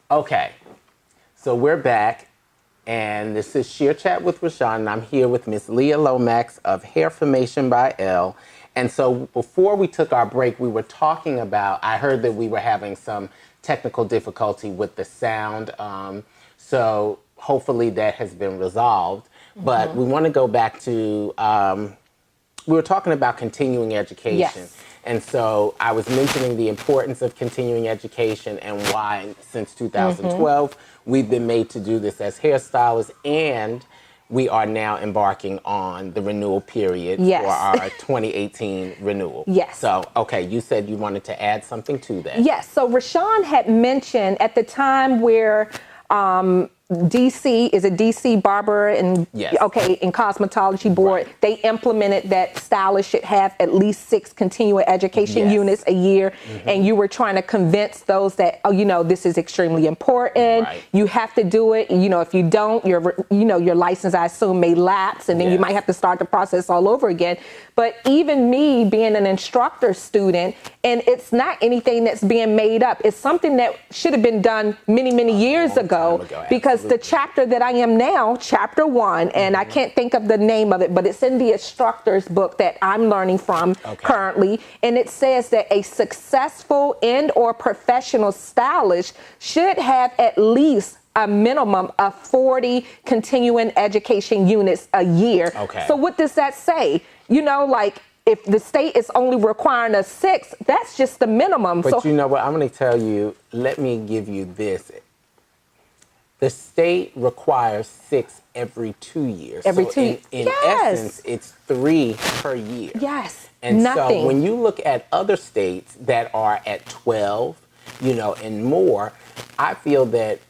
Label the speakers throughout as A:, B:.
A: Okay, so we're back, and this is Shear Chat with Rashawn, and I'm here with Miss Leeah Lomax of Hair Formation by L. And so before we took our break, we were talking about, I heard that we were having some technical difficulty with the sound, so hopefully that has been resolved. But we want to go back to, we were talking about continuing education.
B: Yes.
A: And so I was mentioning the importance of continuing education and why since 2012 we've been made to do this as hairstylists, and we are now embarking on the renewal period for our 2018 renewal.
B: Yes.
A: So, okay, you said you wanted to add something to that.
B: Yes. So Rashawn had mentioned at the time where DC is a DC barber and in cosmetology board, they implemented that stylists should have at least 6 continuing education units a year, and you were trying to convince those that this is extremely important. You have to do it. If you don't, your license, I assume, may lapse, and then you might have to start the process all over again. But even me being an instructor student, and it's not anything that's being made up. It's something that should have been done many years ago, because the chapter that I am now, chapter 1, and I can't think of the name of it, but it's in the instructor's book that I'm learning from currently. And it says that a successful and/or professional stylist should have at least a minimum of 40 continuing education units a year. So what does that say? If the state is only requiring us 6, that's just the minimum.
A: But you know what? I'm going to tell you, let me give you this. The state requires 6 every 2 years.
B: Every 2 years.
A: In essence, it's 3 per year.
B: Yes.
A: And so when you look at other states that are at 12, and more, I feel that,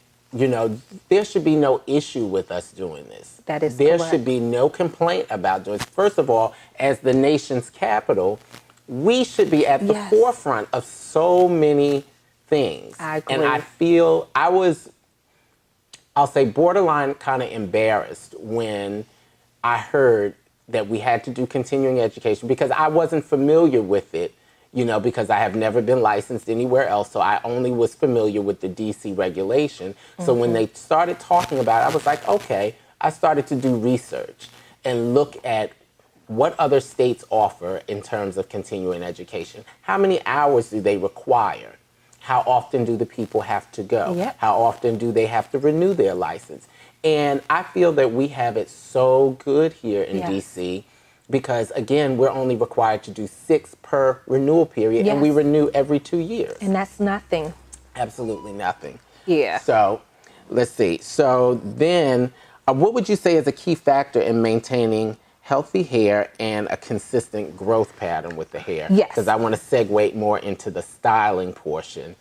A: there should be no issue with us doing this.
B: That is
A: There
B: correct.
A: should be no complaint about doing this. First of all, as the nation's capital, we should be at the forefront of so many things.
B: I agree.
A: And I feel I'll say borderline kind of embarrassed when I heard that we had to do continuing education, because I wasn't familiar with it, because I have never been licensed anywhere else. So I only was familiar with the DC regulation. So when they started talking about it, I was like, okay. I started to do research and look at what other states offer in terms of continuing education. How many hours do they require? How often do the people have to go? How often do they have to renew their license? And I feel that we have it so good here in DC, because, again, we're only required to do 6 per renewal period, and we renew every 2 years.
B: And that's nothing.
A: Absolutely nothing.
B: Yeah.
A: So let's see. So then what would you say is a key factor in maintaining healthy hair and a consistent growth pattern with the hair?
B: Yes.
A: Because I want to segue more into the styling portion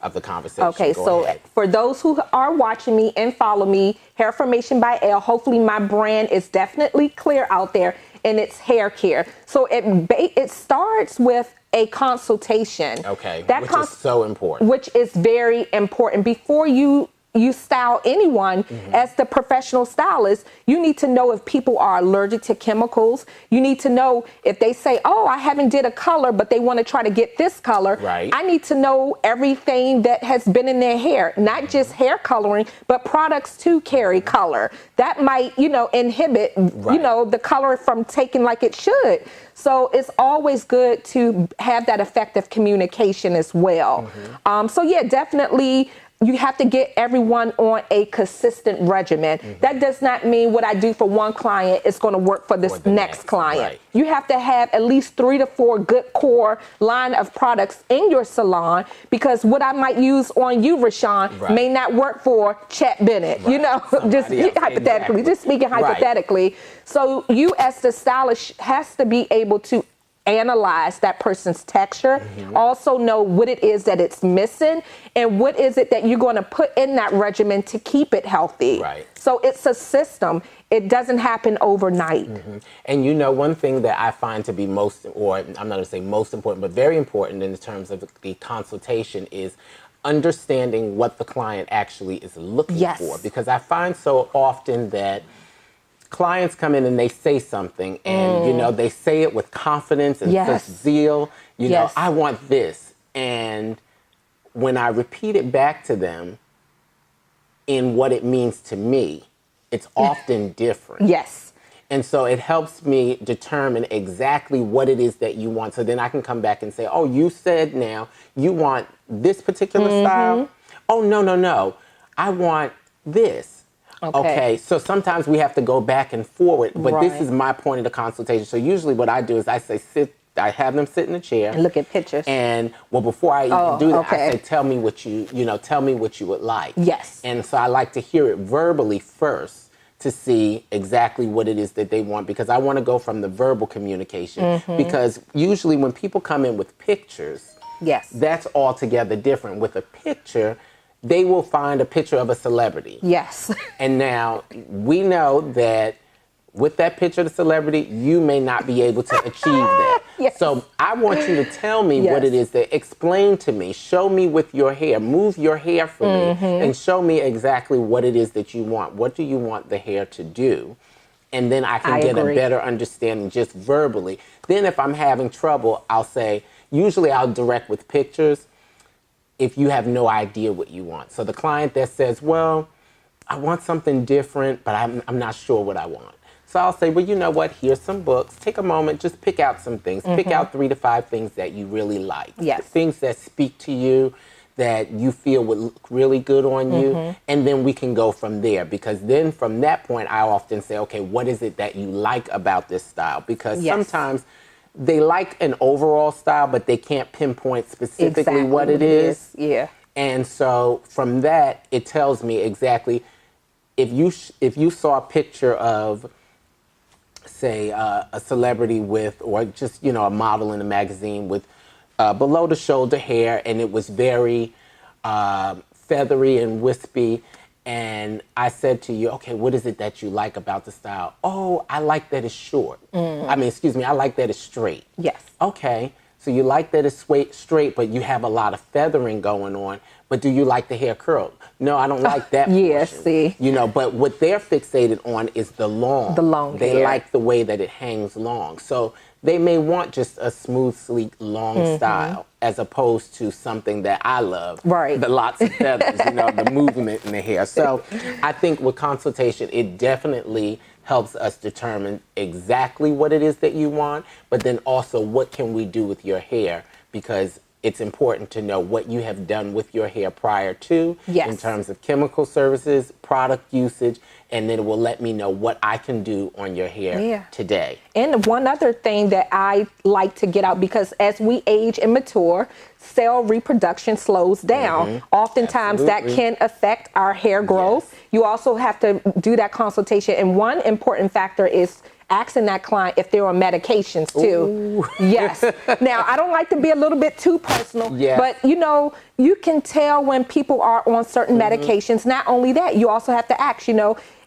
A: of the conversation.
B: Okay,
A: Go
B: so
A: ahead.
B: for those who are watching me and follow me, Hair Formation by L, hopefully my brand is definitely clear out there, and it's hair care. So it starts with a consultation.
A: Okay, which is so important.
B: Which is very important. Before you style anyone as the professional stylist, you need to know if people are allergic to chemicals. You need to know if they say, oh, I haven't did a color, but they want to try to get this color. I need to know everything that has been in their hair, not just hair coloring, but products to carry color. That might, inhibit, the color from taking like it should. So it's always good to have that effective communication as well. So yeah, definitely, you have to get everyone on a consistent regimen. That does not mean what I do for one client is going to work for this next client. You have to have at least 3 to 4 good core line of products in your salon, because what I might use on you, Rashawn, may not work for Chet Bennett, just hypothetically, just speaking hypothetically. So you as the stylist has to be able to analyze that person's texture, also know what it is that it's missing, and what is it that you're going to put in that regimen to keep it healthy. So it's a system. It doesn't happen overnight.
A: And one thing that I find to be I'm not going to say most important, but very important in terms of the consultation is understanding what the client actually is looking for. Because I find so often that clients come in and they say something, and they say it with confidence and such zeal. I want this, and when I repeat it back to them, in what it means to me, it's often different.
B: Yes.
A: And so it helps me determine exactly what it is that you want. So then I can come back and say, oh, you said now you want this particular style. Oh, no. I want this. Okay. So sometimes we have to go back and forward. But this is my point of the consultation. So usually what I do is I say, I have them sit in a chair.
B: And look at pictures.
A: And before I even do that, I say, tell me what tell me what you would like.
B: Yes.
A: And so I like to hear it verbally first to see exactly what it is that they want, because I want to go from the verbal communication. Because usually when people come in with pictures, that's altogether different. With a picture, they will find a picture of a celebrity.
B: Yes.
A: And now we know that with that picture of the celebrity, you may not be able to achieve that.
B: Yes.
A: So I want you to tell me what it is that, explain to me, show me with your hair, move your hair for me, and show me exactly what it is that you want. What do you want the hair to do? And then I can get a better understanding just verbally. Then if I'm having trouble, I'll say, usually I'll direct with pictures if you have no idea what you want. So the client that says, well, I want something different, but I'm not sure what I want. So I'll say, well, you know what? Here's some books. Take a moment, just pick out some things. Pick out 3 to 5 things that you really like.
B: Yes.
A: Things that speak to you, that you feel would look really good on you. And then we can go from there. Because then from that point, I often say, okay, what is it that you like about this style? Because sometimes they like an overall style, but they can't pinpoint specifically what it is.
B: Yeah.
A: And so from that, it tells me exactly, if you saw a picture of, say, a celebrity with, or just, a model in a magazine with below the shoulder hair, and it was very feathery and wispy, and I said to you, okay, what is it that you like about the style? Oh, I like that it's short. I like that it's straight.
B: Yes.
A: Okay, so you like that it's straight, but you have a lot of feathering going on. But do you like the hair curled? No, I don't like that portion.
B: See.
A: But what they're fixated on is the long.
B: The long
A: They
B: hair.
A: like the way that it hangs long. So they may want just a smooth, sleek, long style, as opposed to something that I love.
B: Right.
A: The lots of feathers, the movement in the hair. So I think with consultation, it definitely helps us determine exactly what it is that you want, but then also what can we do with your hair, because it's important to know what you have done with your hair prior to, in terms of chemical services, product usage, and then it will let me know what I can do on your hair today.
B: And one other thing that I like to get out, because as we age and mature, cell reproduction slows down. Oftentimes that can affect our hair growth. You also have to do that consultation. And one important factor is asking that client if they're on medications too. Yes. Now, I don't like to be a little bit too personal, but you can tell when people are on certain medications. Not only that, you also have to ask,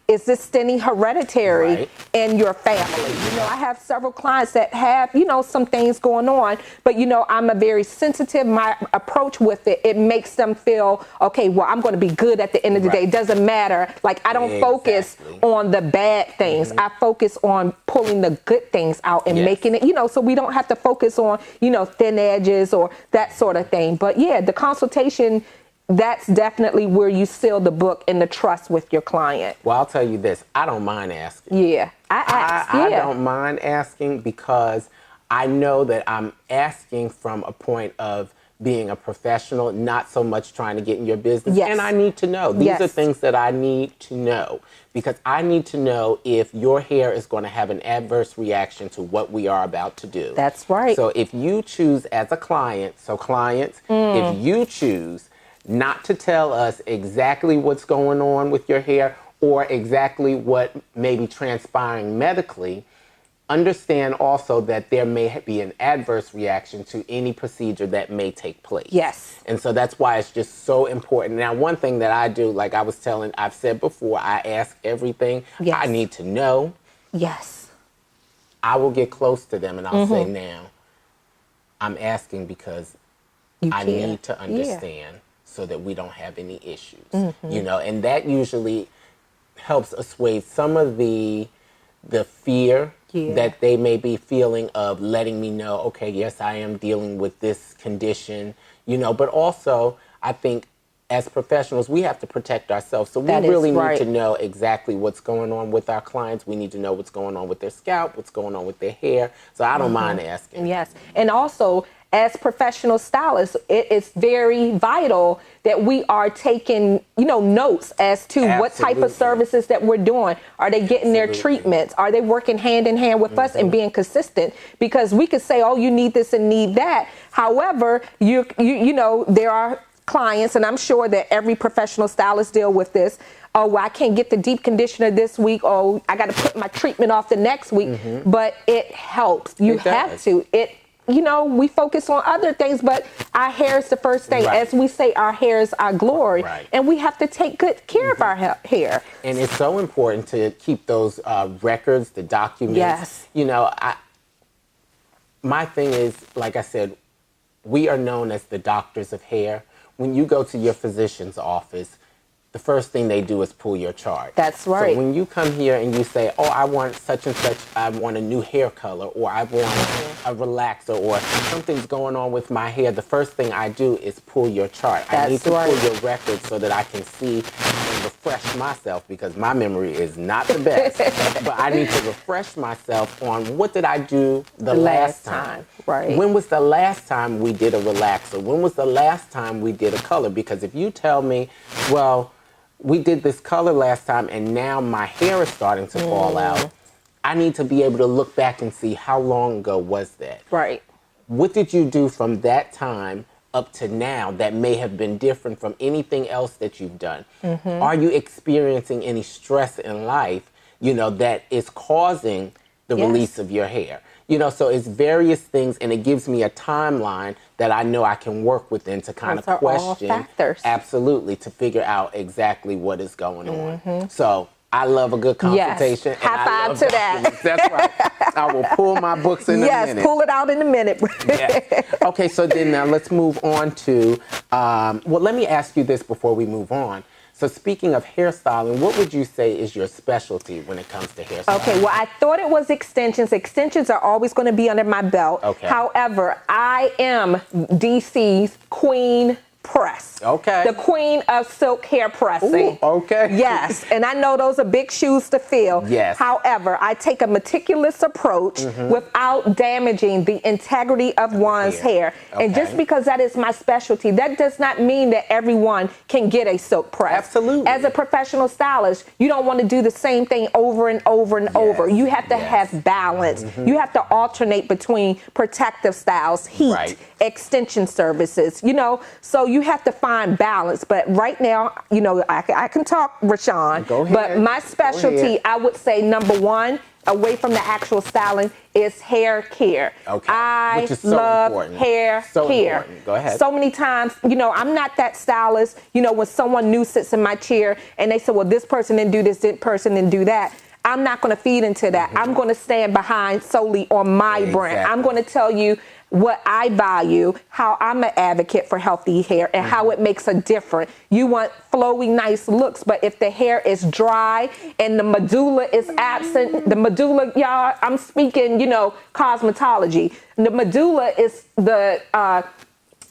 B: is this thinning hereditary in your family? I have several clients that have, some things going on, but, I'm a very sensitive, my approach with it makes them feel, okay, well, I'm going to be good at the end of the day. It doesn't matter. Like, I don't focus on the bad things. I focus on pulling the good things out and making it, so we don't have to focus on, thin edges or that sort of thing. But the consultation, that's definitely where you seal the book and the trust with your client.
A: Well, I'll tell you this. I don't mind asking.
B: I ask.
A: I don't mind asking, because I know that I'm asking from a point of being a professional, not so much trying to get in your business. And I need to know. These are things that I need to know, because I need to know if your hair is going to have an adverse reaction to what we are about to do.
B: That's right.
A: So if you choose as a client, clients, if you choose not to tell us exactly what's going on with your hair or exactly what may be transpiring medically, understand also that there may be an adverse reaction to any procedure that may take place.
B: Yes.
A: And so that's why it's just so important. Now, one thing that I do, like I've said before, I ask everything. I need to know.
B: Yes.
A: I will get close to them and I'll say, now, I'm asking because I need to understand so that we don't have any issues, and that usually helps assuage some of the fear that they may be feeling of letting me know, okay, yes, I am dealing with this condition, but also I think as professionals, we have to protect ourselves. So we
B: That is
A: really need
B: right.
A: to know exactly what's going on with our clients. We need to know what's going on with their scalp, what's going on with their hair. So I don't mind asking.
B: Yes. And also, as professional stylists, it is very vital that we are taking, notes as to what type of
A: Absolutely.
B: services that we're doing. Are they getting their
A: Absolutely.
B: treatments? Are they working hand in hand with us and being consistent? Because we could say, oh, you need this and need that. However, you know, there are clients, and I'm sure that every professional stylist deal with this. Oh, well, I can't get the deep conditioner this week. Oh, I got to put my treatment off the next week. But it helps. You
A: It
B: have
A: does.
B: to. We focus on other things, but our hair is the first thing.
A: Right.
B: As we say, our hair is our glory.
A: Right.
B: And we have to take good care of our hair.
A: And it's so important to keep those records, the documents.
B: Yes.
A: My thing is, like I said, we are known as the doctors of hair. When you go to your physician's office, the first thing they do is pull your chart.
B: That's right.
A: So when you come here and you say, oh, I want such and such, I want a new hair color, or I want a relaxer, or something's going on with my hair, the first thing I do is pull your chart. I
B: That's
A: need to
B: right.
A: pull your record so that I can see and refresh myself, because my memory is not the best. But I need to refresh myself on what did I do the last time.
B: Right.
A: When was the last time we did a relaxer? When was the last time we did a color? Because if you tell me, well, we did this color last time and now my hair is starting to fall out, I need to be able to look back and see how long ago was that.
B: Right.
A: What did you do from that time up to now that may have been different from anything else that you've done? Are you experiencing any stress in life, that is causing the
B: Yes.
A: release of your hair? So it's various things, and it gives me a timeline that I know I can work within to kind
B: Those
A: of
B: are all
A: question.
B: factors.
A: Absolutely, to figure out exactly what is going on. So I love a good consultation.
B: Yes. High
A: and I
B: five
A: love
B: to that.
A: documents. That's right. I will pull my books in a minute.
B: Yes, pull it out in a minute.
A: Yes. Okay, so then now let's move on to, let me ask you this before we move on. So speaking of hairstyling, what would you say is your specialty when it comes to hairstyling?
B: Okay, well, I thought it was extensions. Extensions are always going to be under my belt.
A: Okay.
B: However, I am DC's Queen Press.
A: Okay.
B: The queen of silk hair pressing.
A: Ooh, okay.
B: Yes, and I know those are big shoes to fill.
A: Yes.
B: However, I take a meticulous approach without damaging the integrity of one's hair. And
A: Okay.
B: just because that is my specialty, that does not mean that everyone can get a silk press.
A: Absolutely.
B: As a professional stylist, you don't want to do the same thing over and over and over. You have to
A: yes.
B: have balance. You have to alternate between protective styles, heat,
A: Right.
B: extension services, so you have to find balance. But right now, I can talk, Rashawn,
A: Go ahead.
B: but my
A: Go
B: specialty,
A: ahead.
B: I would say number one, away from the actual styling, is hair care.
A: Okay.
B: I
A: Which is so
B: love
A: important.
B: hair
A: So
B: care.
A: important. Go ahead.
B: So many times, I'm not that stylist, when someone new sits in my chair and they say, well, this person didn't do this person didn't do that. I'm not going to feed into that. I'm going to stand behind solely on my brand. I'm going to tell you what I value, how I'm an advocate for healthy hair, and how it makes a difference. You want flowy, nice looks, but if the hair is dry and the medulla is absent, the medulla, y'all, I'm speaking, cosmetology. The medulla is the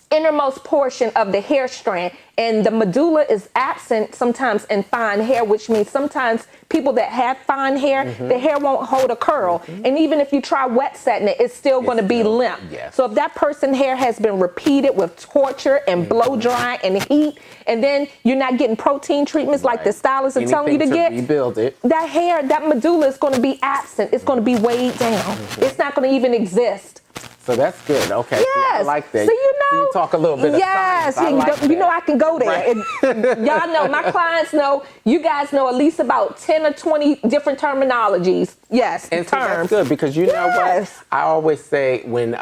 B: innermost portion of the hair strand, and the medulla is absent sometimes in fine hair, which means sometimes people that have fine hair, the hair won't hold a curl. And even if you try wet setting it, it's still going to be
A: still-
B: limp.
A: yes.
B: So if that person's hair has been repeated with torture and blow dry and heat, and then you're not getting protein treatments like the stylists are telling you to
A: Anything
B: get,
A: rebuild it.
B: that hair, that medulla is going to be absent. It's going to be weighed down. It's not going to even exist.
A: So that's good. Okay.
B: Yes.
A: See, I like that.
B: So you
A: talk a little bit of
B: yes,
A: science. I like that.
B: I can go there.
A: Right.
B: And y'all know, my clients know, you guys know at least about 10 or 20 different terminologies. Yes,
A: And so that's
B: terms.
A: good, because you know
B: Yes.
A: what? I always say when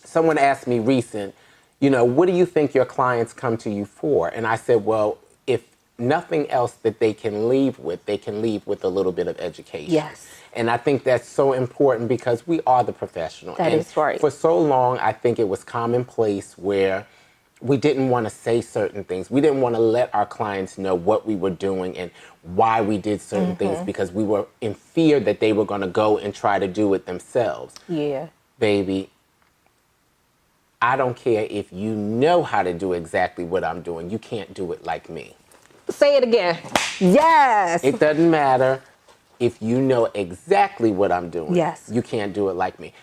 A: someone asked me recent, what do you think your clients come to you for? And I said, well, if nothing else that they can leave with a little bit of education.
B: Yes.
A: And I think that's so important, because we are the professional.
B: That
A: and
B: is right.
A: For so long, I think it was commonplace where we didn't want to say certain things. We didn't want to let our clients know what we were doing and why we did certain things, because we were in fear that they were going to go and try to do it themselves.
B: Yeah.
A: Baby, I don't care if you know how to do exactly what I'm doing. You can't do it like me.
B: Say it again. Yes.
A: It doesn't matter if you know exactly what I'm doing.
B: Yes.
A: You can't do it like me.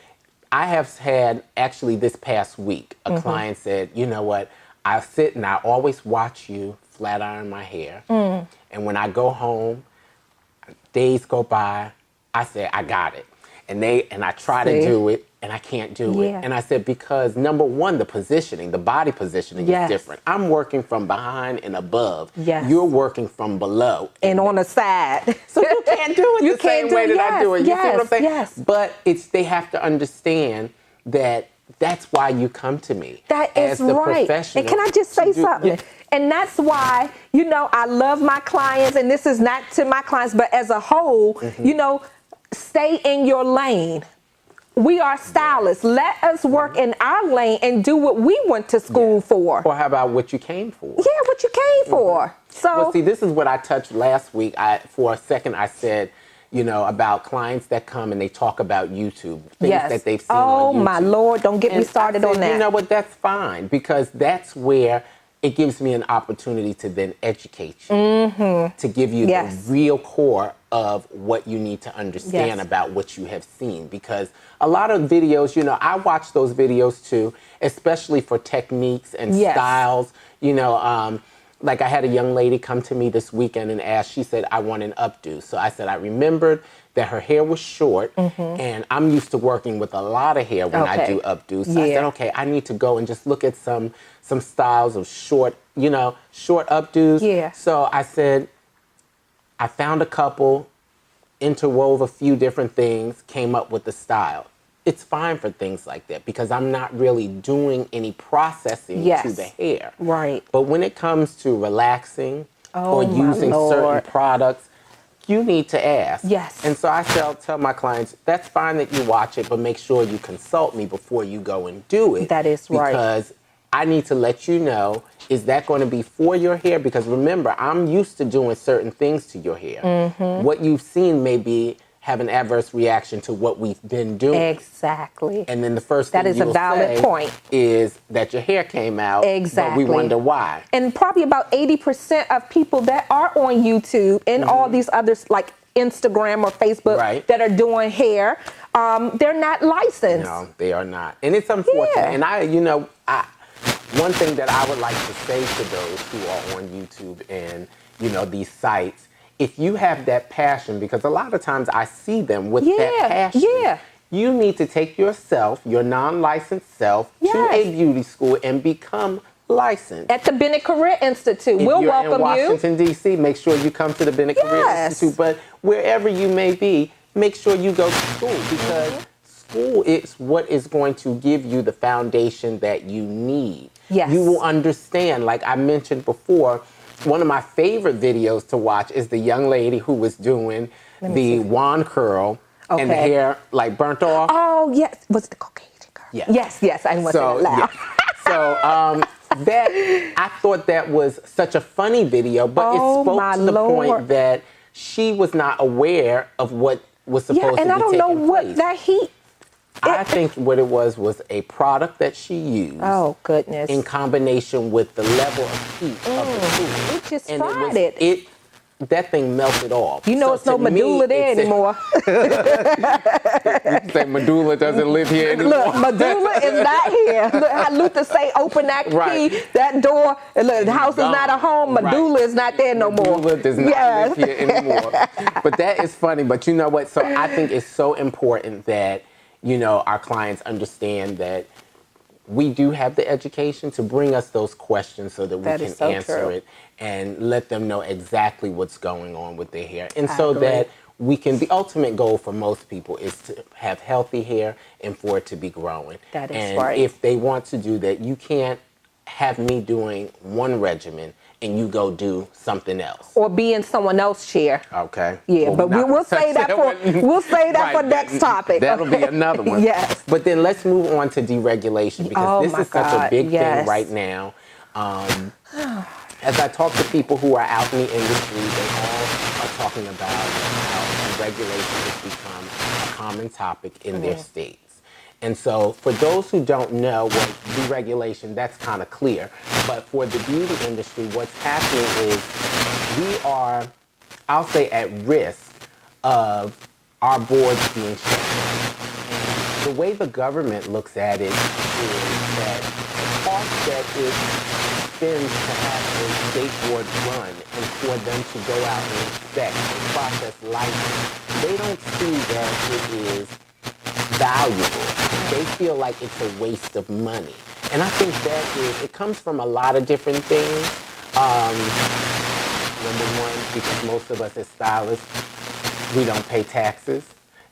A: I have had, actually this past week, a client said, you know what, I sit and I always watch you flat iron my hair. And when I go home, days go by, I say, I got it. And I try to do it, and I can't do it. And I said, because number one, the positioning, the body positioning is different. I'm working from behind and above. You're working from below.
B: And on the side.
A: So you can't do it the same way that I do it. You see what I'm saying?
B: Yes.
A: But they have to understand that that's why you come to me.
B: That is right. And can I just say something? And that's why, you know, I love my clients, and this is not to my clients, but as a whole, you know, stay in your lane. We are stylists. Let us work in our lane and do what we went to school for.
A: Or how about what you came for?
B: Yeah, what you came for. So,
A: well, see, this is what I touched last week. For a second, I said, you know, about clients that come and they talk about YouTube, things that they've seen on YouTube.
B: Oh, my Lord, don't get me started on that.
A: You know what, that's fine, because that's where it gives me an opportunity to then educate you, to give you the real core of what you need to understand about what you have seen. Because a lot of videos, you know, I watch those videos too, especially for techniques and styles. You know, like I had a young lady come to me this weekend and ask, she said, I want an updo. So I said, I remembered that her hair was short, and I'm used to working with a lot of hair when I do updos. So I said, okay, I need to go and just look at some styles of short, you know, short updos. So I said, I found a couple, interwove a few different things, came up with the style. It's fine for things like that because I'm not really doing any processing to the hair.
B: Right.
A: But when it comes to relaxing or using certain products, you need to ask.
B: Yes.
A: And so I tell my clients, that's fine that you watch it, but make sure you consult me before you go and do it.
B: That is right.
A: Because I need to let you know, is that going to be for your hair? Because remember, I'm used to doing certain things to your hair. What you've seen may have an adverse reaction to what we've been doing.
B: Exactly.
A: And then the first thing
B: that is a valid point
A: is that your hair came out.
B: Exactly.
A: But we wonder why.
B: And probably about 80% of people that are on YouTube and all these others like Instagram or Facebook that are doing hair, they're not licensed.
A: No, they are not. And it's unfortunate. And one thing that I would like to say to those who are on YouTube and, you know, these sites, if you have that passion, because a lot of times I see them with that passion, you need to take yourself, your non-licensed self, to a beauty school and become licensed.
B: At the Bennett Career Institute.
A: If
B: we'll
A: you're
B: welcome
A: in Washington, D.C., make sure you come to the Bennett Career Institute. But wherever you may be, make sure you go to school, because school is what is going to give you the foundation that you need. You will understand, like I mentioned before, one of my favorite videos to watch is the young lady who was doing the wand curl and the hair like burnt off.
B: Oh, yes. Was it the Caucasian girl? Yes. I want to say it loud.
A: So I thought that was such a funny video, but it spoke to the point that she was not aware of what was supposed to be taking place.
B: And I don't know what that heat.
A: I think what it was a product that she used.
B: Oh, goodness.
A: In combination with the level of heat of the food.
B: It just fried it.
A: That thing melted off.
B: You know, it's no medulla there anymore.
A: You say medulla doesn't live here anymore.
B: Look, medulla is not here. Look how Luther say, open that key, that door. And look, the house is not a home. Medulla is not there no more.
A: Medulla does not live here anymore. But that is funny. But you know what? So I think it's so important that, you know, our clients understand that we do have the education to bring us those questions so that we can answer it and let them know exactly what's going on with their hair. And so that we can, the ultimate goal for most people is to have healthy hair and for it to be growing.
B: That is
A: and if they want to do that, you can't have me doing one regimen and you go do something else.
B: Or be in someone else's chair.
A: Okay.
B: Yeah, well, but we'll say that for next topic.
A: That'll be another one.
B: Yes.
A: But then let's move on to deregulation, because this is such a big thing right now. As I talk to people who are out in the industry, they all are talking about how deregulation has become a common topic in their states. And so for those who don't know, well, deregulation, that's kind of clear. But for the beauty industry, what's happening is we are, I'll say, at risk of our boards being shut down. And the way the government looks at it is that the cost that it spends to have a state board run and for them to go out and inspect and process license, they don't see that it is valuable. They feel like it's a waste of money. And I think it comes from a lot of different things. Number one, because most of us as stylists, we don't pay taxes.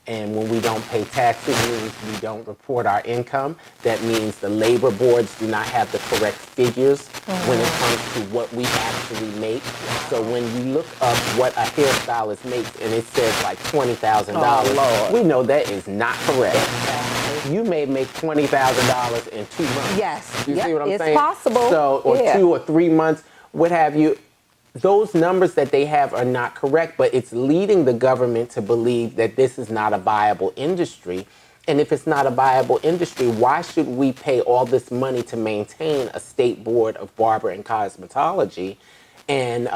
A: And when we don't pay taxes, it means we don't report our income. That means the labor boards do not have the correct figures when it comes to what we actually make. So when you look up what a hairstylist makes and it says like $20,000, we know that is not correct. You may make $20,000 in 2 months.
B: Yes.
A: You see what I'm saying?
B: It's possible.
A: So, or 2 or 3 months, what have you. Those numbers that they have are not correct, but it's leading the government to believe that this is not a viable industry. And if it's not a viable industry, why should we pay all this money to maintain a state board of barber and cosmetology? And,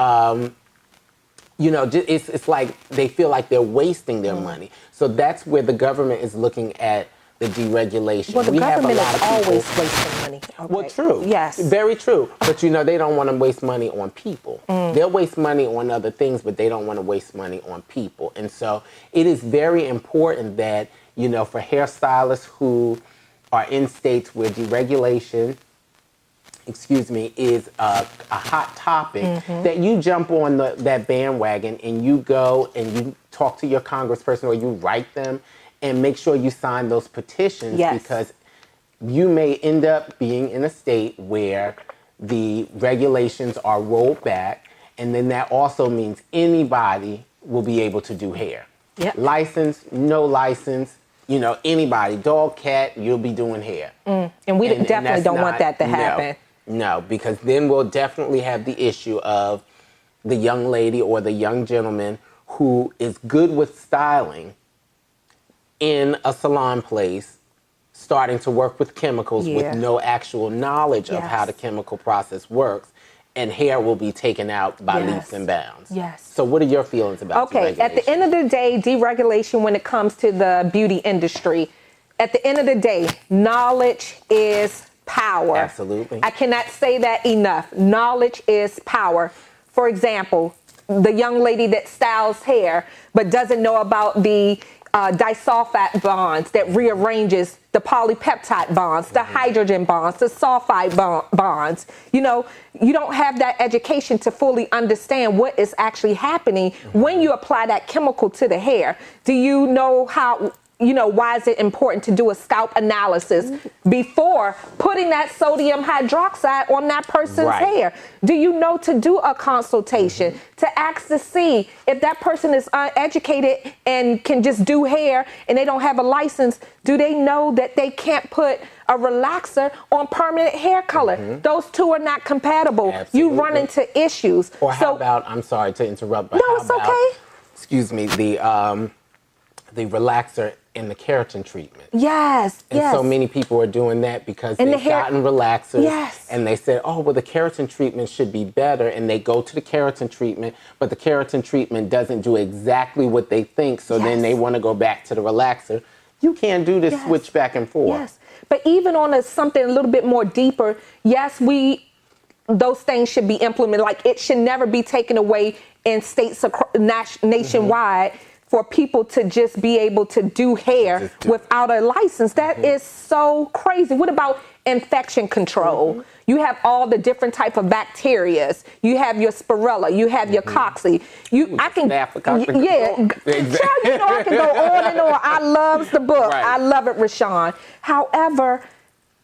A: it's like they feel like they're wasting their money. So that's where the government is looking at the deregulation.
B: Well, the government is always wasting money. Okay.
A: Well, true.
B: Yes.
A: Very true. But, they don't want to waste money on people. They'll waste money on other things, but they don't want to waste money on people. And so it is very important that, for hairstylists who are in states where deregulation, is a hot topic, that you jump on that bandwagon and you go and you talk to your congressperson or you write them and make sure you sign those petitions, because you may end up being in a state where the regulations are rolled back, and then that also means anybody will be able to do hair. License, no license, anybody, dog, cat, you'll be doing hair.
B: And we definitely don't want that to happen.
A: No, because then we'll definitely have the issue of the young lady or the young gentleman who is good with styling in a salon place, starting to work with chemicals with no actual knowledge of how the chemical process works, and hair will be taken out by leaps and bounds.
B: Yes.
A: So what are your feelings about deregulation?
B: Okay, at the end of the day, deregulation when it comes to the beauty industry, at the end of the day, knowledge is power.
A: Absolutely.
B: I cannot say that enough. Knowledge is power. For example, the young lady that styles hair but doesn't know about the disulfide bonds that rearranges the polypeptide bonds, the hydrogen bonds, the sulfide bonds. You don't have that education to fully understand what is actually happening when you apply that chemical to the hair. Do you know how? Why is it important to do a scalp analysis before putting that sodium hydroxide on that person's hair? Do you know to do a consultation to ask to see if that person is uneducated and can just do hair and they don't have a license? Do they know that they can't put a relaxer on permanent hair color? Those two are not compatible.
A: Absolutely.
B: You run into issues.
A: Or how about, I'm sorry to interrupt, but
B: no, it's okay.
A: Excuse me, the relaxer in the keratin treatment.
B: Yes,
A: and so many people are doing that because they've gotten relaxers and they said, oh, well, the keratin treatment should be better, and they go to the keratin treatment, but the keratin treatment doesn't do exactly what they think, so then they want to go back to the relaxer. You can't do this switch back and forth.
B: Yes, but even on something a little bit more deeper, those things should be implemented. Like, it should never be taken away in states nationwide for people to just be able to do hair without a license. That is so crazy. What about infection control? You have all the different type of bacteria. You have your spirella. You have your cocci. I can go on and on. I love the book. I love it, Rashawn. However,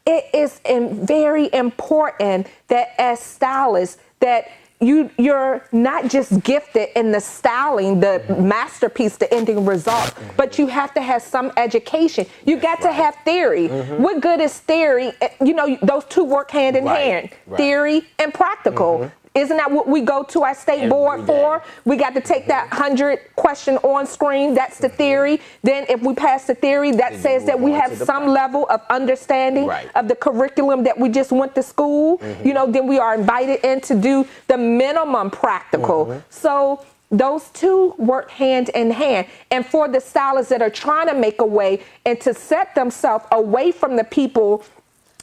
B: it is very important that as stylists that you're not just gifted in the styling, the masterpiece, the ending result, but you have to have some education. You got to have theory. What good is theory? Those two work hand in hand, theory and practical. Isn't that what we go to our state board for? We got to take that 100-question on screen. That's the theory. Then if we pass the theory, that says that we have some level of understanding of the curriculum that we just went to school. You know, then we are invited in to do the minimum practical. So those two work hand in hand. And for the stylists that are trying to make a way and to set themselves away from the people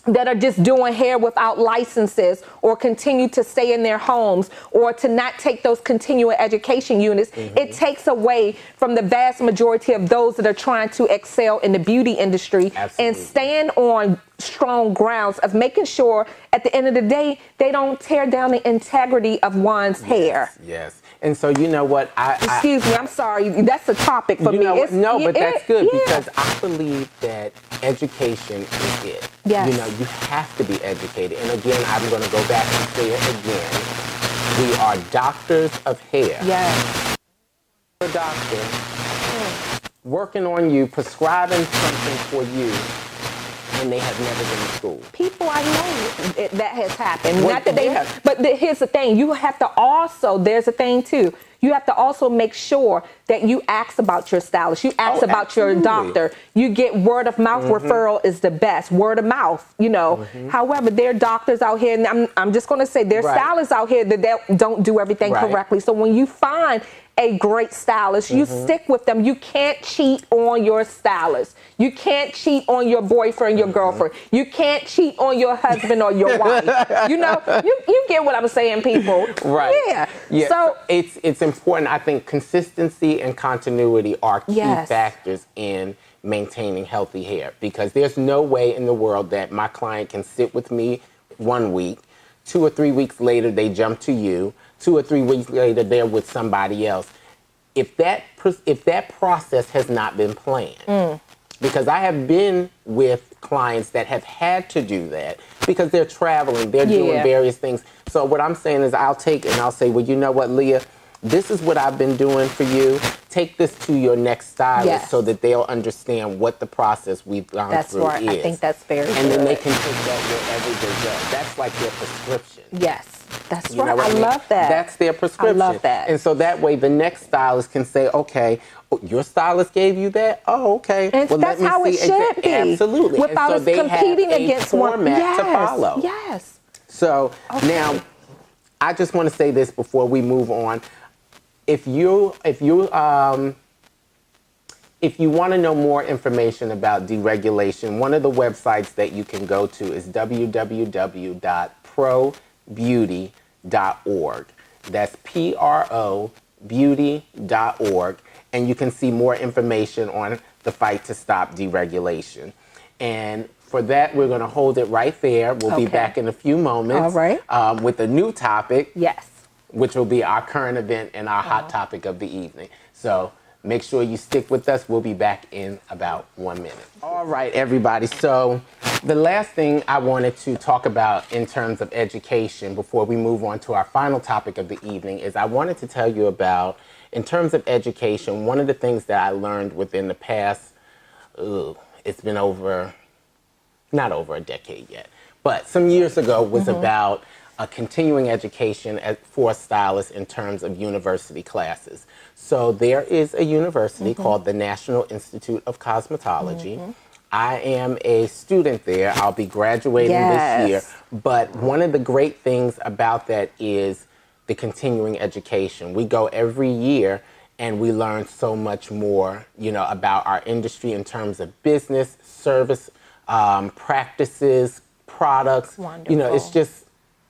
B: that are just doing hair without licenses or continue to stay in their homes or to not take those continuing education units, it takes away from the vast majority of those that are trying to excel in the beauty industry and stand on strong grounds of making sure at the end of the day, they don't tear down the integrity of one's hair.
A: Yes. And so, you know what?
B: Excuse me, I'm sorry. That's a topic for me.
A: No, but that's good because I believe that education is it.
B: Yes.
A: You know, you have to be educated. And again, I'm going to go back and say it again. We are doctors of hair.
B: Yes.
A: A doctor working on you, prescribing something for you, and they have never been to school.
B: People, I know that has happened. Not that they have, but here's the thing. You have to also, there's a thing too. You have to also make sure that you ask about your stylist. You ask about your doctor. You get word of mouth referral is the best. Word of mouth, you know. However, there are doctors out here, and I'm just going to say there are stylists out here that don't do everything correctly. So when you find a great stylist, you stick with them. You can't cheat on your stylist. You can't cheat on your boyfriend, your girlfriend. You can't cheat on your husband or your wife. You know, you get what I'm saying, people.
A: Yeah. So it's important. I think consistency and continuity are key factors in maintaining healthy hair, because there's no way in the world that my client can sit with me 1 week, 2 or 3 weeks later they jump to you, 2 or 3 weeks later they're with somebody else. If that process has not been planned, because I have been with clients that have had to do that because they're traveling, they're doing various things. So what I'm saying is I'll take it and I'll say, well, you know what, Leah, this is what I've been doing for you. Take this to your next stylist so that they'll understand what the process we've gone through is.
B: That's right. I think that's very good.
A: And then they can take that wherever they go. That's like their prescription.
B: Yes. That's right. I love that.
A: That's their prescription.
B: I love that.
A: And so that way the next stylist can say, okay, your stylist gave you that? Oh, okay.
B: And well, that's how it should be.
A: Absolutely.
B: Without us competing against one
A: format to follow.
B: Yes.
A: So now, I just want to say this before we move on. If you want to know more information about deregulation, one of the websites that you can go to is www.probeauty.org. That's PRO beauty.org, and you can see more information on the fight to stop deregulation. And for that, we're going to hold it right there. We'll be back in a few moments with a new topic.
B: Yes.
A: Which will be our current event and our hot topic of the evening. So make sure you stick with us. We'll be back in about 1 minute. All right, everybody. So the last thing I wanted to talk about in terms of education before we move on to our final topic of the evening is I wanted to tell you about, in terms of education, one of the things that I learned within the past, it's been not over a decade yet, but some years ago was about a continuing education for stylists in terms of university classes. So there is a university called the National Institute of Cosmetology. I am a student there. I'll be graduating this year. But one of the great things about that is the continuing education. We go every year and we learn so much more, you know, about our industry in terms of business, service, practices, products.
B: Wonderful.
A: You know, it's just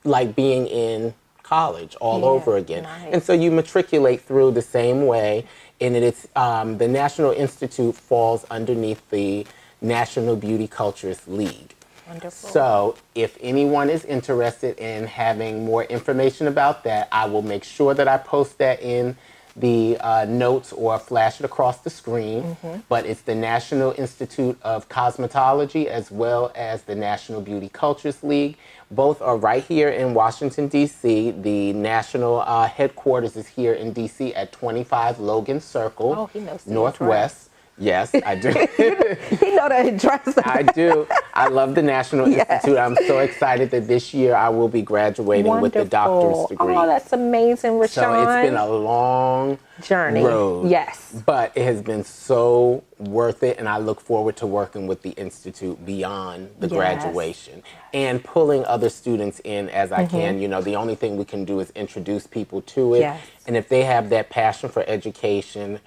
A: like being in college all over again. Nice. And so you matriculate through the same way, and it's the National Institute falls underneath the National Beauty Culturist League.
B: Wonderful.
A: So if anyone is interested in having more information about that, I will make sure that I post that in the notes or flash it across the screen. But it's the National Institute of Cosmetology as well as the National Beauty Culturist League. Both are right here in Washington, D.C. The national headquarters is here in D.C. at 25 Logan Circle, Northwest. Yes, I do.
B: He know the address.
A: I do. I love the National
B: Yes.
A: Institute. I'm so excited that this year I will be graduating with the doctor's degree.
B: Oh, that's amazing, Rashawn.
A: So it's been a long
B: journey.
A: road.
B: Yes.
A: But it has been so worth it, and I look forward to working with the Institute beyond the
B: Yes.
A: graduation and pulling other students in as I can. You know, the only thing we can do is introduce people to it.
B: Yes.
A: And if they have that passion for education,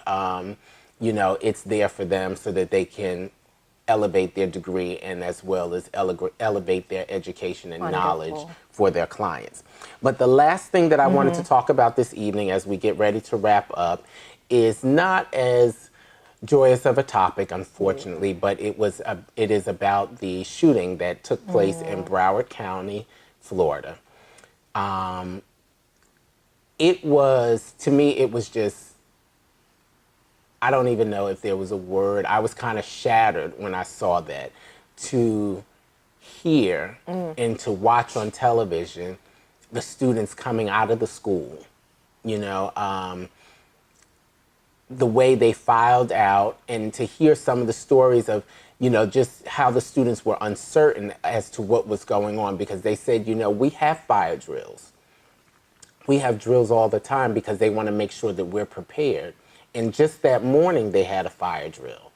A: you know, it's there for them so that they can elevate their degree and as well as elevate their education and knowledge for their clients. But the last thing that I wanted to talk about this evening as we get ready to wrap up is not as joyous of a topic, unfortunately, but it is about the shooting that took place in Broward County, Florida. It was, to me, it was just, I don't even know if there was a word. I was kind of shattered when I saw that. To hear and to watch on television the students coming out of the school, you know, the way they filed out, and to hear some of the stories of, you know, just how the students were uncertain as to what was going on, because they said, you know, we have fire drills. We have drills all the time because they want to make sure that we're prepared. And just that morning, they had a fire drill.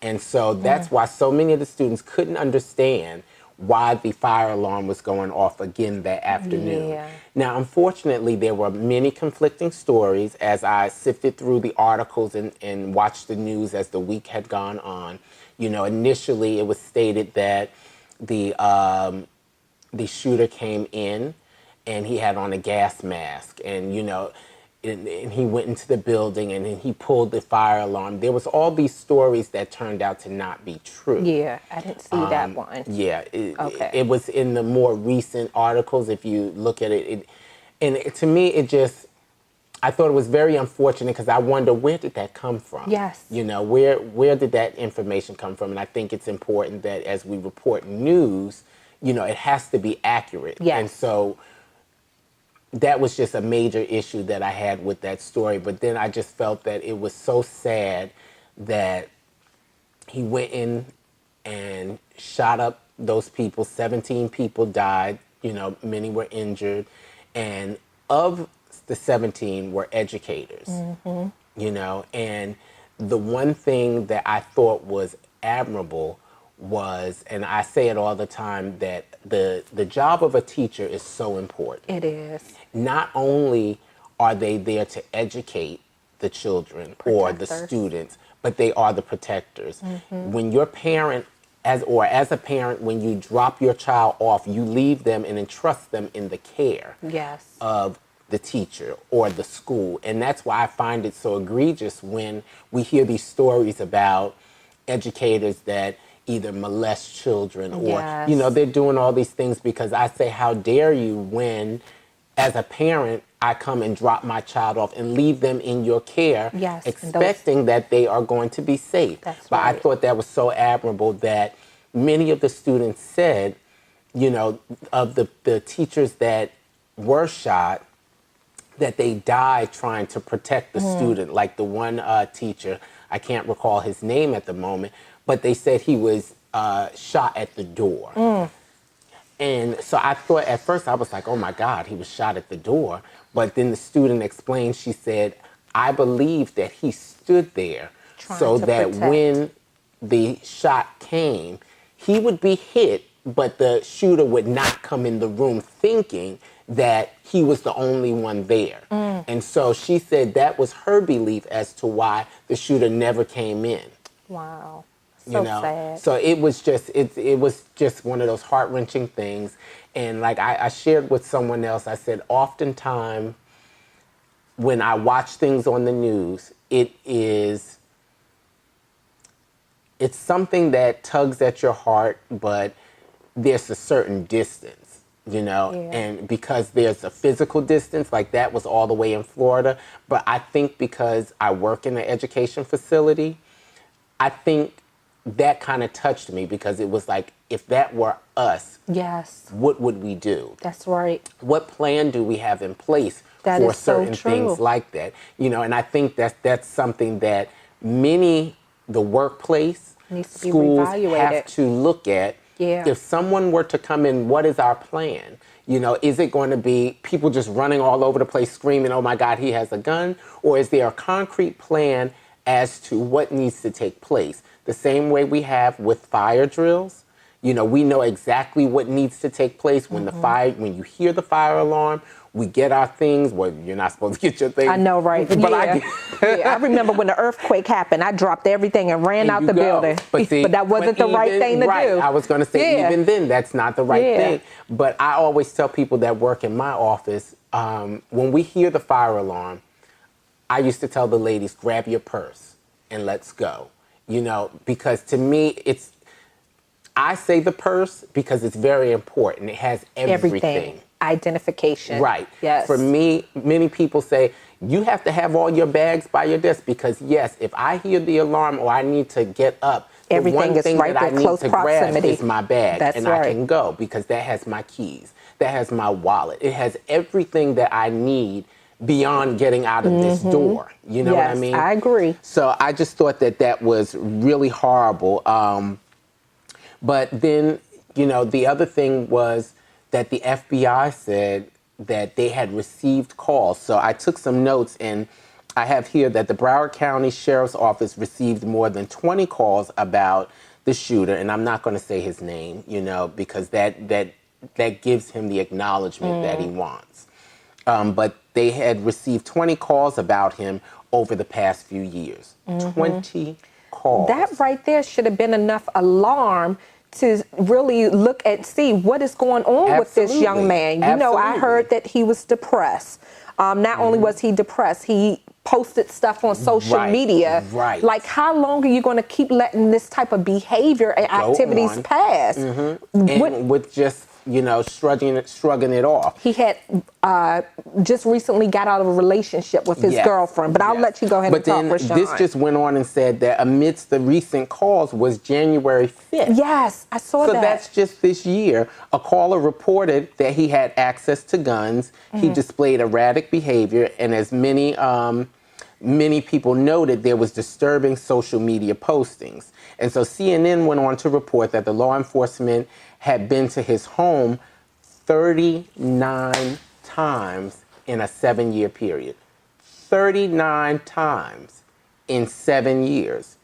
A: And so that's why so many of the students couldn't understand why the fire alarm was going off again that afternoon.
B: Yeah.
A: Now, unfortunately, there were many conflicting stories as I sifted through the articles and watched the news as the week had gone on. You know, initially it was stated that the shooter came in and he had on a gas mask, and, you know, and he went into the building and then he pulled the fire alarm. There was all these stories that turned out to not be true.
B: Yeah, I didn't see that one.
A: Yeah,
B: Okay.
A: it was in the more recent articles. If you look at it, to me, it just, I thought it was very unfortunate because I wonder, where did that come from?
B: Yes.
A: You know, where did that information come from? And I think it's important that as we report news, you know, it has to be accurate.
B: Yes.
A: And so that was just a major issue that I had with that story. But then I just felt that it was so sad that he went in and shot up those people. 17 people died, you know, many were injured. And of the 17 were educators, you know. And the one thing that I thought was admirable was, and I say it all the time, that the job of a teacher is so important.
B: It is.
A: Not only are they there to educate the children or the students, but they are the protectors. When your parent, as a parent, when you drop your child off, you leave them and entrust them in the care
B: Yes.
A: of the teacher or the school. And that's why I find it so egregious when we hear these stories about educators that either molest children or,
B: Yes.
A: you know, they're doing all these things, because I say, how dare you, when as a parent, I come and drop my child off and leave them in your care,
B: Yes,
A: expecting that they are going to be safe.
B: That's
A: but
B: right.
A: I thought that was so admirable that many of the students said, you know, of the teachers that were shot, that they died trying to protect the student. Like the one teacher, I can't recall his name at the moment, but they said he was shot at the door. And so I thought, at first I was like, oh my God, he was shot at the door. But then the student explained, she said, I believe that he stood there so that when the shot came, he would be hit, but the shooter would not come in the room thinking that he was the only one there. And so she said that was her belief as to why the shooter never came in.
B: Wow.
A: You
B: So
A: know,
B: sad.
A: so it was just one of those heart-wrenching things. And like I shared with someone else, I said, oftentimes when I watch things on the news, it's something that tugs at your heart, but there's a certain distance, you know, and because there's a physical distance, like that was all the way in Florida. But I think because I work in an education facility, I think that kind of touched me, because it was like, if that were us,
B: Yes.
A: what would we do?
B: That's right.
A: What plan do we have in place
B: That
A: for
B: is so
A: certain
B: true.
A: things like that? You know, and I think that's something that many the workplace,
B: Needs to be
A: schools
B: reevaluated.
A: have to look at,
B: Yeah.
A: if someone were to come in, what is our plan? You know, is it going to be people just running all over the place screaming, oh my God, he has a gun? Or is there a concrete plan as to what needs to take place? The same way we have with fire drills. You know, we know exactly what needs to take place when when you hear the fire alarm. We get our things. Well, you're not supposed to get your things.
B: I know, right?
A: But
B: I remember when the earthquake happened, I dropped everything and ran out the building.
A: But, see,
B: but that wasn't the right thing to do.
A: I was going to say, even then, that's not the right thing. But I always tell people that work in my office, when we hear the fire alarm, I used to tell the ladies, grab your purse and let's go. You know, because to me, I say the purse because it's very important. It has everything.
B: Identification.
A: Right.
B: Yes.
A: For me, many people say, you have to have all your bags by your desk because, yes, if I hear the alarm or I need to get up,
B: everything
A: the one
B: is
A: thing
B: right
A: that I
B: there,
A: need
B: close
A: to
B: proximity.
A: grab is my bag.
B: That's
A: and
B: right.
A: I can go because that has my keys. That has my wallet. It has everything that I need beyond getting out of this door. You know what I mean?
B: I agree.
A: So I just thought that that was really horrible. But then, you know, the other thing was that the FBI said that they had received calls. So I took some notes, and I have here that the Broward County Sheriff's Office received more than 20 calls about the shooter, and I'm not going to say his name, you know, because that gives him the acknowledgement that he wants. But they had received 20 calls about him over the past few years. 20 calls.
B: That right there should have been enough alarm to really look and see what is going on with this young man. You know, I heard that he was depressed. Not only was he depressed, he posted stuff on social media.
A: Right.
B: Like, how long are you going to keep letting this type of behavior and activities pass?
A: And with just, you know, shrugging it off.
B: He had just recently got out of a relationship with his girlfriend, but I'll let you go ahead and talk, Rashawn.
A: But then this just went on and said that amidst the recent calls was January 5th.
B: Yes, I saw that.
A: So that's just this year. A caller reported that he had access to guns. He displayed erratic behavior, and as many people noted, there was disturbing social media postings. And so CNN went on to report that the law enforcement had been to his home 39 times in a 7-year period. 39 times in 7 years.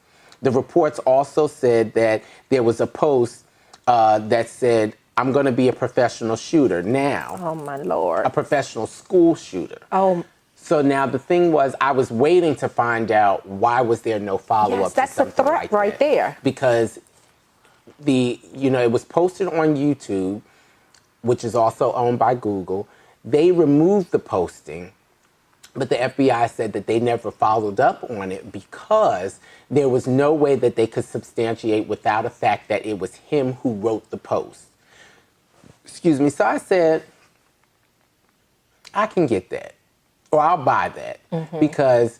A: The reports also said that there was a post that said, I'm going to be a professional shooter now.
B: Oh, my Lord.
A: A professional school shooter.
B: Oh.
A: So now the thing was, I was waiting to find out why was there no follow-up.
B: Yes, that's a threat right there.
A: Because it was posted on YouTube, which is also owned by Google. They removed the posting, but the FBI said that they never followed up on it because there was no way that they could substantiate without a fact that it was him who wrote the post. Excuse me. So I said, I can get that, or I'll buy that, because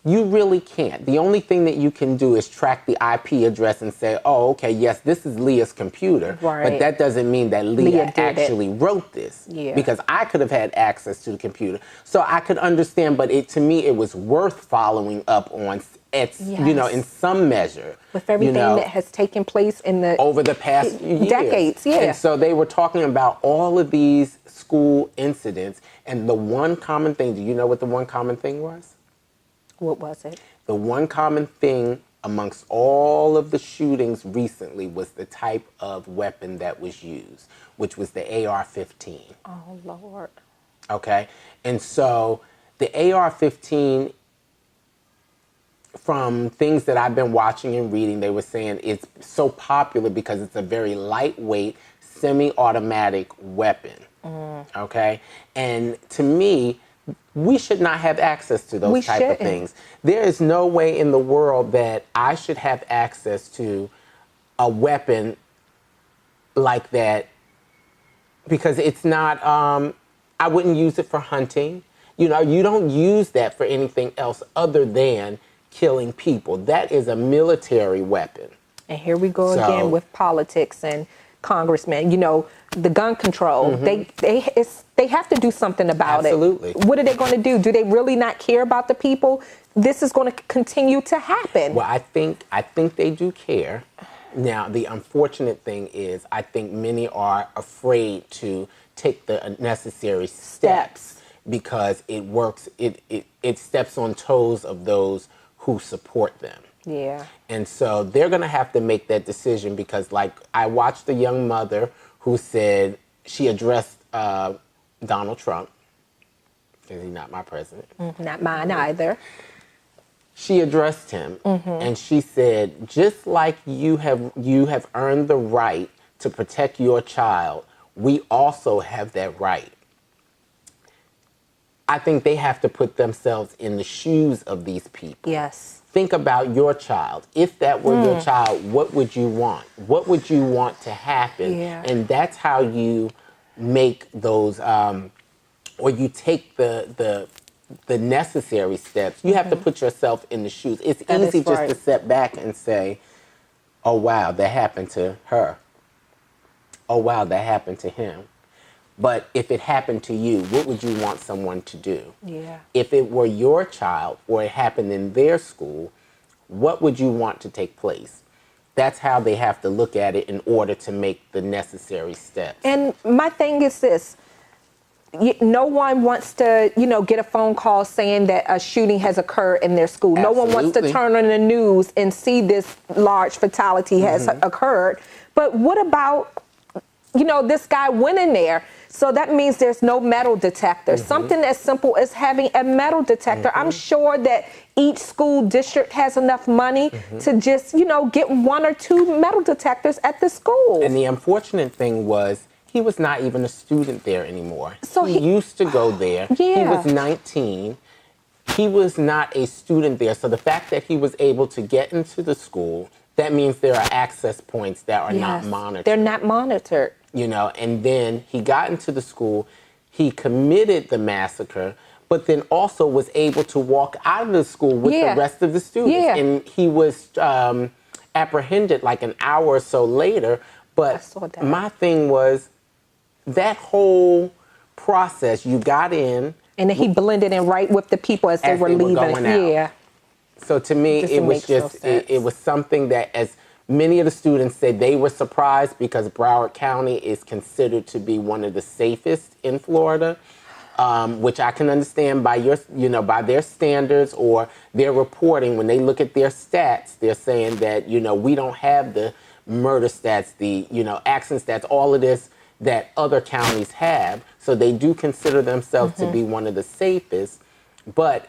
A: you really can't. The only thing that you can do is track the IP address and say, oh, okay, yes, this is Leah's computer.
B: Right.
A: But that doesn't mean that Leah actually wrote this.
B: Yeah.
A: Because I could have had access to the computer. So I could understand, but to me, it was worth following up on, in some measure.
B: With everything that has taken place
A: over the past years.
B: Decades, yeah.
A: And so they were talking about all of these school incidents, and the one common thing, do you know what the one common thing was?
B: What was it?
A: The one common thing amongst all of the shootings recently was the type of weapon that was used, which was the AR-15.
B: Oh, Lord.
A: Okay? And so the AR-15, from things that I've been watching and reading, they were saying it's so popular because it's a very lightweight, semi-automatic weapon. Okay? And to me, we should not have access to those type of things. There is no way in the world that I should have access to a weapon like that, because it's not, I wouldn't use it for hunting. You know, you don't use that for anything else other than killing people. That is a military weapon.
B: And here we go again with politics and Congressman, the gun control. They have to do something about
A: Absolutely.
B: it. What are they going to do? Do they really not care about the people? This is going to continue to happen.
A: Well, I think they do care. Now, the unfortunate thing is, I think many are afraid to take the necessary steps because it works. It steps on toes of those who support them.
B: Yeah.
A: And so they're going to have to make that decision because, like, I watched a young mother who said she addressed Donald Trump, because he's not my president.
B: Not mine either.
A: She addressed him, and she said, just like you have earned the right to protect your child, we also have that right. I think they have to put themselves in the shoes of these people.
B: Yes.
A: Think about your child. If that were your child, what would you want? What would you want to happen?
B: Yeah.
A: And that's how you make those, or you take the necessary steps. You have to put yourself in the shoes. It's easy just to step back and say, oh, wow, that happened to her. Oh, wow, that happened to him. But if it happened to you, what would you want someone to do?
B: Yeah.
A: If it were your child or it happened in their school, what would you want to take place? That's how they have to look at it in order to make the necessary steps.
B: And my thing is this. No one wants to, get a phone call saying that a shooting has occurred in their school.
A: Absolutely.
B: No one wants to turn on the news and see this large fatality has occurred. But what about, this guy went in there? So that means there's no metal detector. Something as simple as having a metal detector. I'm sure that each school district has enough money to just, get 1 or 2 metal detectors at the school.
A: And the unfortunate thing was, he was not even a student there anymore.
B: So
A: he used to go there.
B: Yeah.
A: He was 19. He was not a student there. So the fact that he was able to get into the school, that means there are access points that are not monitored.
B: They're not monitored.
A: And then he got into the school, he committed the massacre, but then also was able to walk out of the school with the rest of the students.
B: Yeah.
A: And he was apprehended like an hour or so later. But my thing was, that whole process, you got in.
B: And then he blended in right with the people as they were leaving.
A: Going out.
B: Yeah.
A: So to me, it was just, it was something that, as many of the students said, they were surprised because Broward County is considered to be one of the safest in Florida, which I can understand by by their standards or their reporting. When they look at their stats, they're saying that, we don't have the murder stats, the, accident stats, all of this that other counties have. So they do consider themselves to be one of the safest. But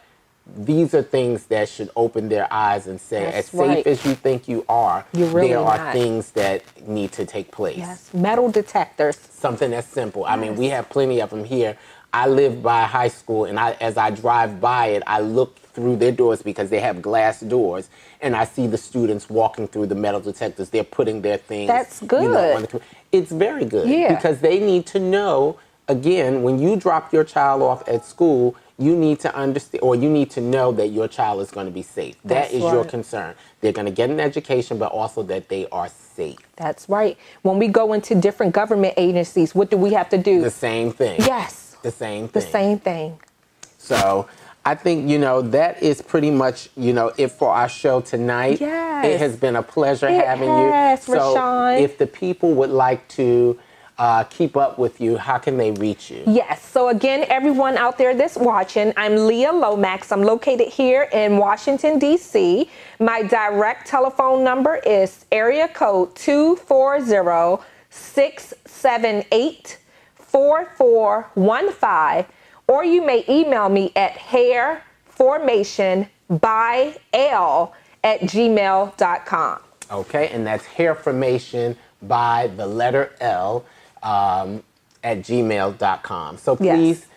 A: these are things that should open their eyes and say, as safe as you think you are, there are things that need to take place.
B: Yes, metal detectors.
A: Something that's simple. I mean, we have plenty of them here. I live by a high school, and as I drive by it, I look through their doors because they have glass doors, and I see the students walking through the metal detectors. They're putting their things.
B: That's good.
A: It's very good.
B: Yeah.
A: Because they need to know, again, when you drop your child off at school, you need to understand, or you need to know that your child is going to be safe. That is your concern. They're going to get an education, but also that they are safe. That's
B: right. When we go into different government agencies, what do we have to do?
A: The same thing.
B: Yes.
A: The same thing.
B: The same thing.
A: So I think, that is pretty much, it for our show tonight.
B: Yes.
A: It has been a pleasure having you.
B: Yes,
A: so
B: Rashawn.
A: If the people would like to keep up with you, how can they reach you?
B: Yes. So again, everyone out there that's watching, I'm Leeah Lomax. I'm located here in Washington, D.C. My direct telephone number is area code 240-678-4415, or you may email me at hairformationbyl@gmail.com.
A: Okay, and that's hairformation by the letter L at gmail.com. So please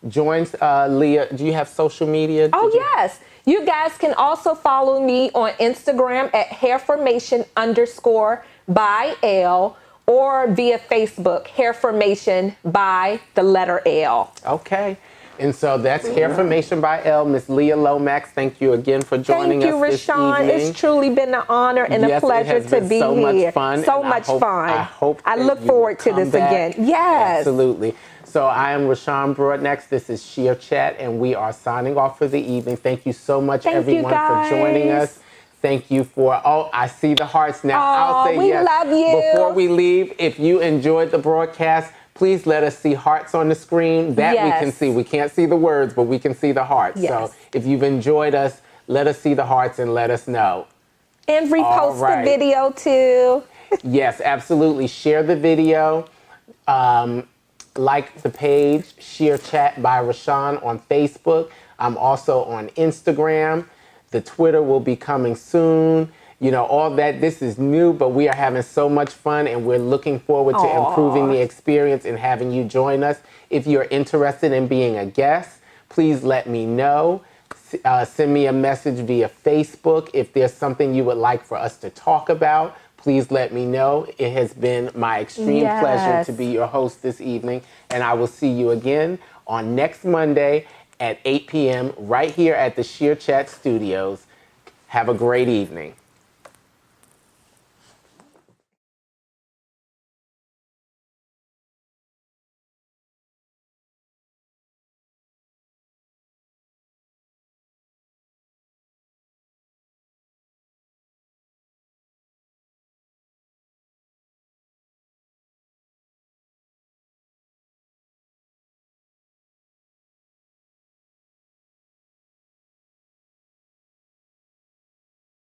A: join Leeah. Do you have social media?
B: Yes. You guys can also follow me on Instagram at hairformation_by L, or via Facebook, hairformation by the letter L.
A: Okay. And so that's Hairformation by L. Miss Leeah Lomax, thank you again for joining
B: Thank you,
A: us this
B: Rashawn.
A: evening.
B: It's truly been an honor and a
A: Yes, it
B: pleasure
A: has
B: to
A: been
B: be
A: so
B: here.
A: much fun.
B: So
A: and
B: much fun.
A: I
B: look
A: that you
B: forward
A: will
B: to this
A: come back.
B: again. Yes.
A: Absolutely. So I am Rashawn Broadnax. This is Shear Chat, and we are signing off for the evening. Thank you so much,
B: Thank you,
A: everyone, for joining
B: guys.
A: us. Thank you for, I see the hearts now. I'll say
B: we
A: yes.
B: love you.
A: Before we leave, if you enjoyed the broadcast, please let us see hearts on the screen. That we can
B: Yes.
A: see. We can't see the words, but we can see the hearts.
B: Yes.
A: So if you've enjoyed us, let us see the hearts and let us know.
B: And repost
A: right.
B: the video too.
A: Yes, absolutely. Share the video. Like the page, Shear Chat by Rashawn on Facebook. I'm also on Instagram. The Twitter will be coming soon. You know, all that. This is new, but we are having so much fun, and we're looking forward to improving the experience and having you join us. If you're interested in being a guest, please let me know. Send me a message via Facebook. If there's something you would like for us to talk about, please let me know. It has been my extreme pleasure to be your host this evening, and I will see you again on next Monday at 8 p.m. right here at the Shear Chat Studios. Have a great evening.